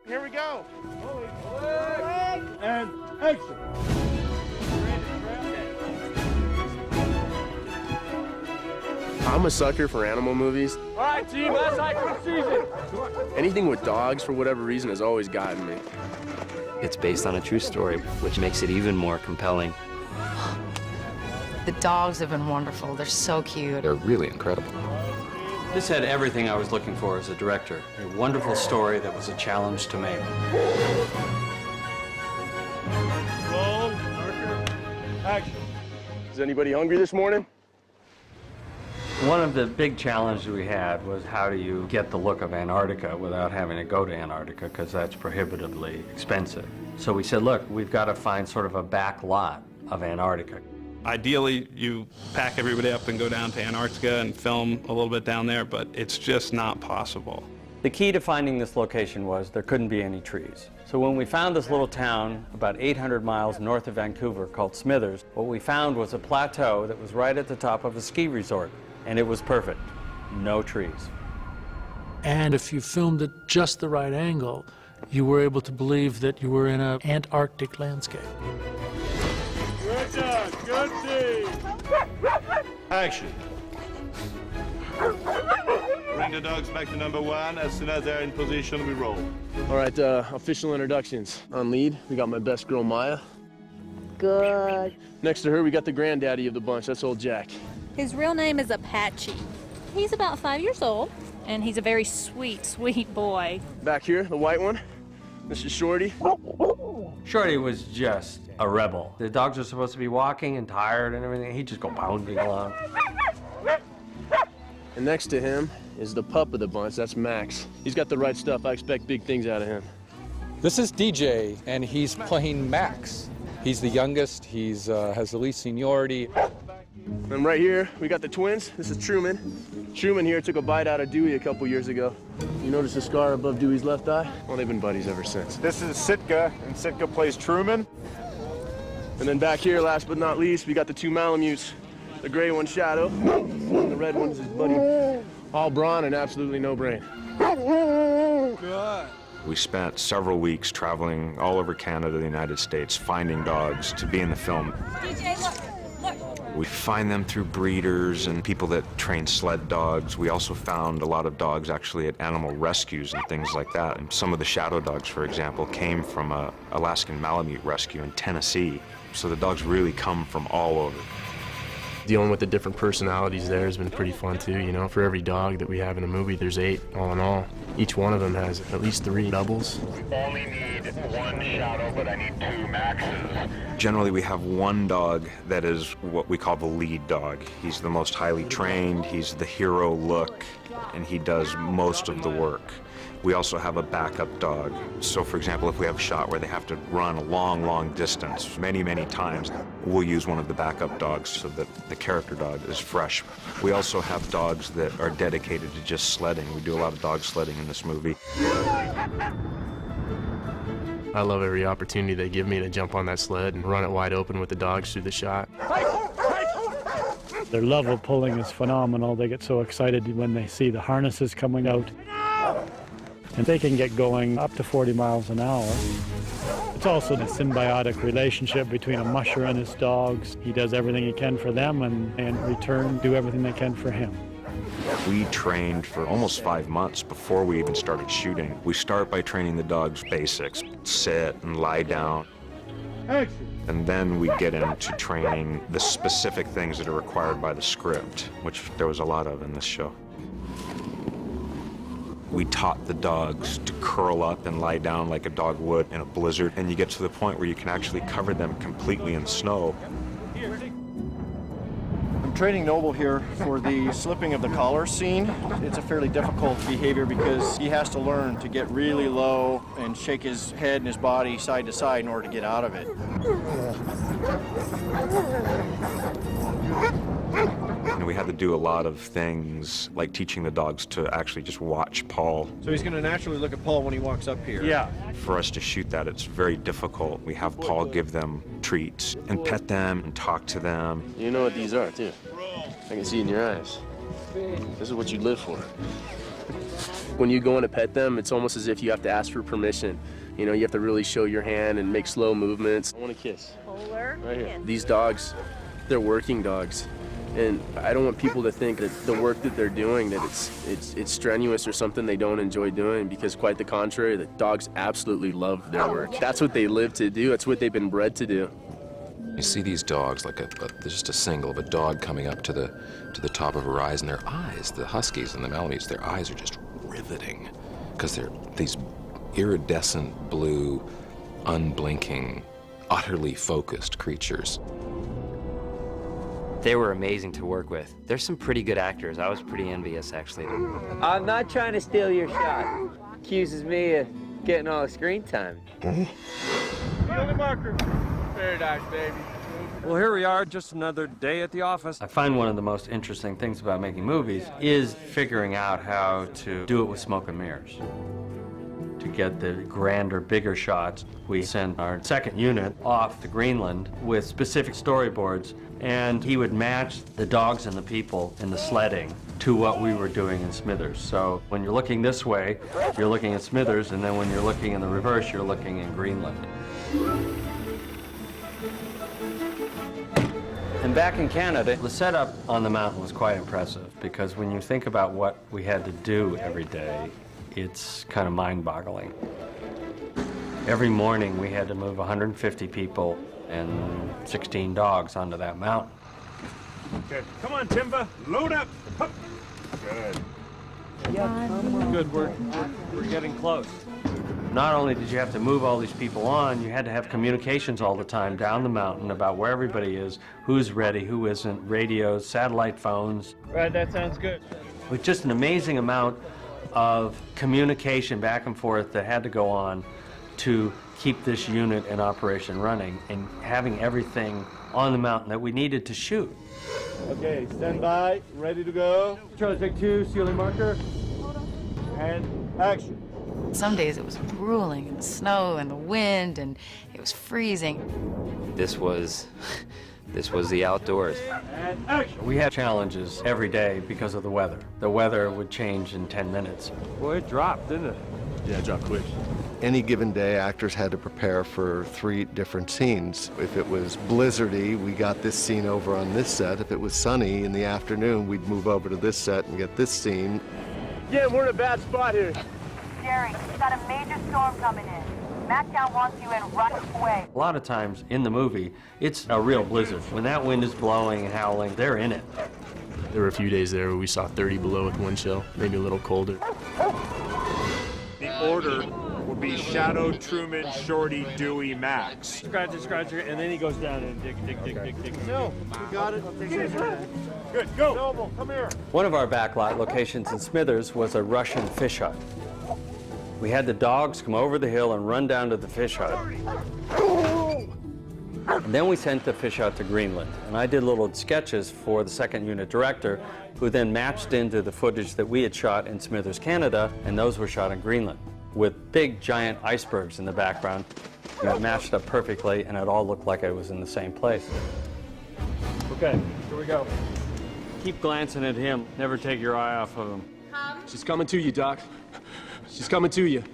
Here we go. And action. I'm a sucker for animal movies. All right, team, last night for the season. Anything with dogs, for whatever reason, has always gotten me. It's based on a true story, which makes it even more compelling. The dogs have been wonderful. They're so cute. They're really incredible. This had everything I was looking for as a director. A wonderful story that was a challenge to make. Roll, marker, action. Is anybody hungry this morning? One of the big challenges we had was how do you get the look of Antarctica without having to go to Antarctica, because that's prohibitively expensive. So we said, look, we've got to find sort of a back lot of Antarctica. Ideally, you pack everybody up and go down to Antarctica and film a little bit down there, but it's just not possible. The key to finding this location was there couldn't be any trees. So when we found this little town about 800 miles north of Vancouver called Smithers, what we found was a plateau that was right at the top of a ski resort, and it was perfect. No trees. And if you filmed at just the right angle, you were able to believe that you were in an Antarctic landscape. Good job, good team. Action. Bring the dogs back to number one. As soon as they're in position, we roll. All right, official introductions. On lead, we got my best girl, Maya. Good. Next to her, we got the granddaddy of the bunch. That's old Jack. His real name is Apache. He's about 5 years old, and he's a very sweet, sweet boy. Back here, the white one. This is Shorty. Shorty was just a rebel. The dogs are supposed to be walking and tired and everything. He'd just go bounding along. And next to him is the pup of the bunch. That's Max. He's got the right stuff. I expect big things out of him. This is DJ, and he's playing Max. He's the youngest. He's has the least seniority. And right here, we got the twins. This is Truman. Truman here took a bite out of Dewey a couple years ago. You notice the scar above Dewey's left eye? Well, they've been buddies ever since. This is Sitka, and Sitka plays Truman. And then back here, last but not least, we got the two Malamutes. The gray one, Shadow, and the red one is his buddy. All brawn and absolutely no brain. Good. We spent several weeks traveling all over Canada, the United States, finding dogs to be in the film. DJ, look. We find them through breeders and people that train sled dogs. We also found a lot of dogs actually at animal rescues and things like that. And some of the shadow dogs, for example, came from a Alaskan Malamute rescue in Tennessee. So the dogs really come from all over. Dealing with the different personalities there has been pretty fun too, you know. For every dog that we have in a movie, there's 8 all in all. Each one of them has at least 3 doubles. Only need 1 shadow, but I need 2 maxes. Generally, we have one dog that is what we call the lead dog. He's the most highly trained, he's the hero look, and he does most of the work. We also have a backup dog. So for example, if we have a shot where they have to run a long, long distance, many, many times, we'll use one of the backup dogs so that the character dog is fresh. We also have dogs that are dedicated to just sledding. We do a lot of dog sledding in this movie. I love every opportunity they give me to jump on that sled and run it wide open with the dogs through the shot. Their love of pulling is phenomenal. They get so excited when they see the harnesses coming out. And they can get going up to 40 miles an hour. It's also the symbiotic relationship between a musher and his dogs. He does everything he can for them, and in return, do everything they can for him. We trained for almost 5 months before we even started shooting. We start by training the dogs basics, sit and lie down. And then we get into training the specific things that are required by the script, which there was a lot of in this show. We taught the dogs to curl up and lie down like a dog would in a blizzard, and you get to the point where you can actually cover them completely in snow. I'm training Noble here for the slipping of the collar scene. It's a fairly difficult behavior because he has to learn to get really low and shake his head and his body side to side in order to get out of it. And we had to do a lot of things, like teaching the dogs to actually just watch Paul. So he's going to naturally look at Paul when he walks up here. Yeah. For us to shoot that, it's very difficult. We have Paul give them treats and pet them and talk to them. You know what these are, too. I can see in your eyes. This is what you live for. When you go in to pet them, it's almost as if you have to ask for permission. You know, you have to really show your hand and make slow movements. I want a kiss. Polar Right here. kiss. These dogs, they're working dogs. And I don't want people to think that the work that they're doing, that it's strenuous or something they don't enjoy doing, because quite the contrary, the dogs absolutely love their work. That's what they live to do. That's what they've been bred to do. You see these dogs, like just a single of a dog coming up to the top of a rise, and their eyes, the huskies and the Malamutes, their eyes are just riveting, because they're these iridescent blue, unblinking, utterly focused creatures. They were amazing to work with. There's some pretty good actors. I was pretty envious, actually. I'm not trying to steal your shot. Accuses me of getting all the screen time. Field marker. Paradise, baby. Well, here we are, just another day at the office. I find one of the most interesting things about making movies is figuring out how to do it with smoke and mirrors. To get the grander, bigger shots, we sent our second unit off to Greenland with specific storyboards, and he would match the dogs and the people in the sledding to what we were doing in Smithers. So when you're looking this way, you're looking at Smithers, and then when you're looking in the reverse, you're looking in Greenland. And back in Canada, the setup on the mountain was quite impressive, because when you think about what we had to do every day, it's kind of mind-boggling. Every morning we had to move 150 people and 16 dogs onto that mountain. Okay, come on, Timba. Load up. Hup. Good. Good, we're getting close. Not only did you have to move all these people on, you had to have communications all the time down the mountain about where everybody is, who's ready, who isn't, radios, satellite phones. Right, that sounds good. With just an amazing amount of communication back and forth that had to go on to keep this unit in operation running, and having everything on the mountain that we needed to shoot. Okay, stand by, ready to go. Charlie, take 2, ceiling marker. And action. Some days it was grueling, and the snow and the wind, and it was freezing. This was the outdoors. And action. We had challenges every day because of the weather. The weather would change in 10 minutes. Boy, it dropped, didn't it? Yeah, it dropped quick. Any given day, actors had to prepare for 3 different scenes. If it was blizzardy, we got this scene over on this set. If it was sunny in the afternoon, we'd move over to this set and get this scene. Yeah, we're in a bad spot here. Jerry, we've got a major storm coming in. Mactown wants you in right away. A lot of times in the movie, it's a real blizzard. When that wind is blowing and howling, they're in it. There were a few days there where we saw 30 below with wind chill, maybe a little colder. The order will be Shadow, Truman, Shorty, Dewey, Max. Scratch, and then he goes down and dig. No, you got it. Good, go. Noble, come here. One of our backlot locations in Smithers was a Russian fish hut. We had the dogs come over the hill and run down to the fish hut. And then we sent the fish hut to Greenland. And I did little sketches for the second unit director, who then matched into the footage that we had shot in Smithers, Canada, and those were shot in Greenland, with big giant icebergs in the background. And it matched up perfectly, and it all looked like it was in the same place. Okay, here we go. Keep glancing at him. Never take your eye off of him. She's coming to you, Doc. She's coming to you.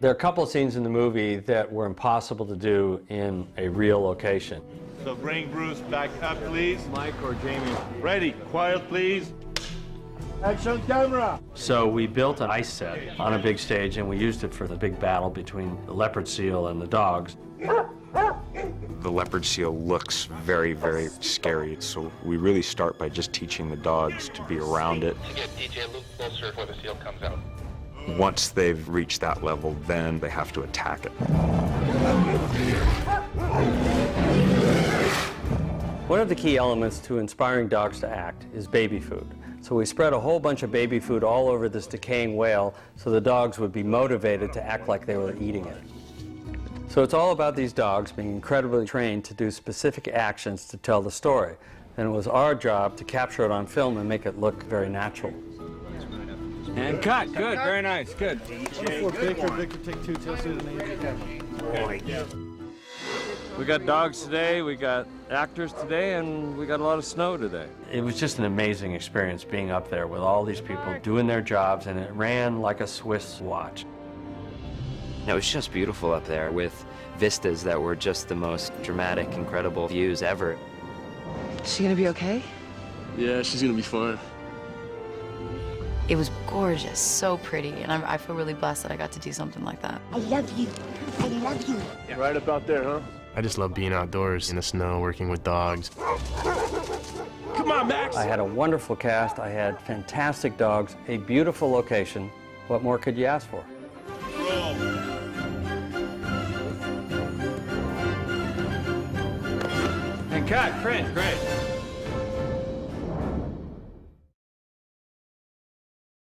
There are a couple of scenes in the movie that were impossible to do in a real location. So bring Bruce back up, please. Mike or Jamie. Ready, quiet, please. Action camera. So we built an ice set on a big stage, and we used it for the big battle between the leopard seal and the dogs. The leopard seal looks very, very scary, so we really start by just teaching the dogs to be around it. Get DJ a little closer before the seal comes out. Once they've reached that level, then they have to attack it. One of the key elements to inspiring dogs to act is baby food. So we spread a whole bunch of baby food all over this decaying whale so the dogs would be motivated to act like they were eating it. So it's all about these dogs being incredibly trained to do specific actions to tell the story. And it was our job to capture it on film and make it look very natural. And cut. Good. Very nice. Good. Before Victor take 2 tilts and then use your camera. We got dogs today, we got actors today, and we got a lot of snow today. It was just an amazing experience being up there with all these people doing their jobs, and it ran like a Swiss watch. It was just beautiful up there with vistas that were just the most dramatic, incredible views ever. Is she gonna be okay? Yeah, she's gonna be fine. It was gorgeous, so pretty, and I feel really blessed that I got to do something like that. I love you. I love you. Right up out there, huh? I just love being outdoors in the snow, working with dogs. Come on, Max! I had a wonderful cast, I had fantastic dogs, a beautiful location. What more could you ask for? And cut, print, great.